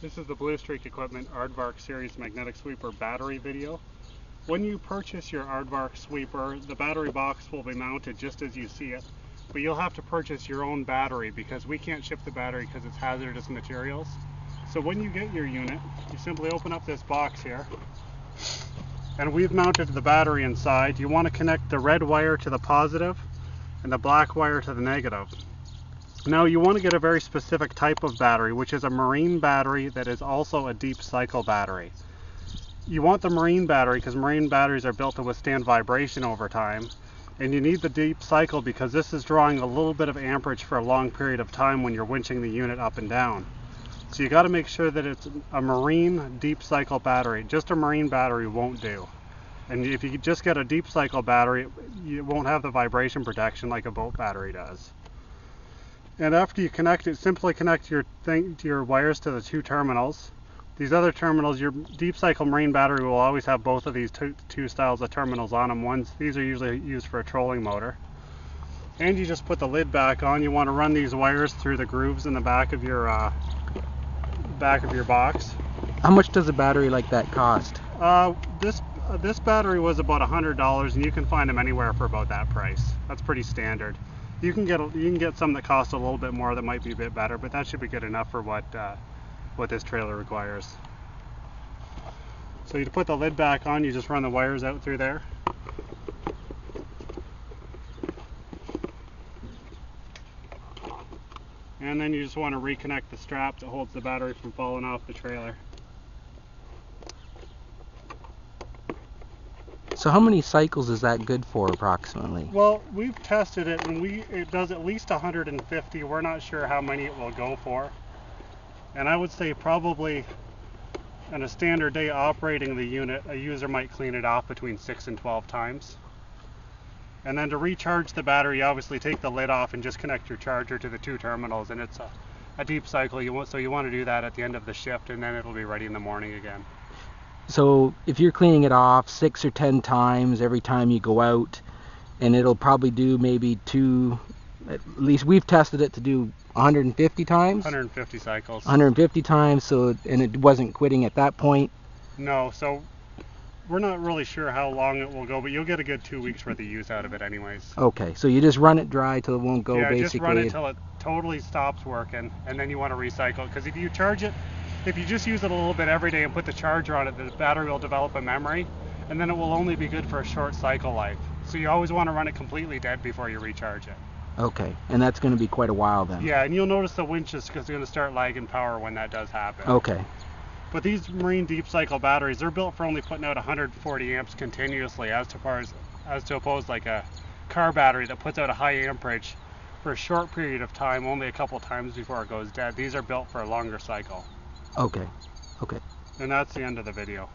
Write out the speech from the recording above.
This is the Blue Streak Equipment Aardvark Series magnetic sweeper battery video. When you purchase your Aardvark sweeper, the battery box will be mounted just as you see it, but you'll have to purchase your own battery because we can't ship the battery because it's hazardous materials. So when you get your unit, you simply open up this box here, and we've mounted the battery inside. You want to connect the red wire to the positive and the black wire to the negative. Now you want to get a very specific type of battery, which is a marine battery that is also a deep cycle battery. You want the marine battery because marine batteries are built to withstand vibration over time, and you need the deep cycle because this is drawing a little bit of amperage for a long period of time when you're winching the unit up and down. So you got to make sure that it's a marine deep cycle battery. Just a marine battery won't do. And if you just get a deep cycle battery, you won't have the vibration protection like a boat battery does. And after you connect it, simply connect your wires to the two terminals. These other terminals, your deep cycle marine battery will always have both of these two styles of terminals on them. These are usually used for a trolling motor. And you just put the lid back on. You want to run these wires through the grooves in the back of your box. How much does a battery like that cost? This battery was about $100, and you can find them anywhere for about that price. That's pretty standard. You can get some that cost a little bit more that might be a bit better, but that should be good enough for what this trailer requires. So you put the lid back on, you just run the wires out through there. And then you just want to reconnect the strap that holds the battery from falling off the trailer. So how many cycles is that good for approximately? Well, we've tested it and it does at least 150. We're not sure how many it will go for. And I would say probably on a standard day operating the unit, a user might clean it off between 6 and 12 times. And then to recharge the battery, you obviously take the lid off and just connect your charger to the two terminals, and it's a deep cycle. So you want to do that at the end of the shift, and then it'll be ready in the morning again. So if you're cleaning it off 6 or 10 times every time you go out, and it'll probably do maybe at least we've tested it to do 150 times? 150 cycles. 150 times, so, and it wasn't quitting at that point? No, so we're not really sure how long it will go, but you'll get a good 2 weeks worth of use out of it anyways. Okay, so you just run it dry till it won't go, yeah, basically? Yeah, just run it till it totally stops working, and then you want to recycle it, because if you charge it, if you just use it a little bit every day and put the charger on it, the battery will develop a memory, and then it will only be good for a short cycle life. So you always want to run it completely dead before you recharge it. Okay, and that's going to be quite a while then. Yeah, and you'll notice the winch is going to start lagging power when that does happen. Okay. But these marine deep cycle batteries, they're built for only putting out 140 amps continuously, as to oppose like a car battery that puts out a high amperage for a short period of time, only a couple times before it goes dead. These are built for a longer cycle. Okay. Okay. And that's the end of the video.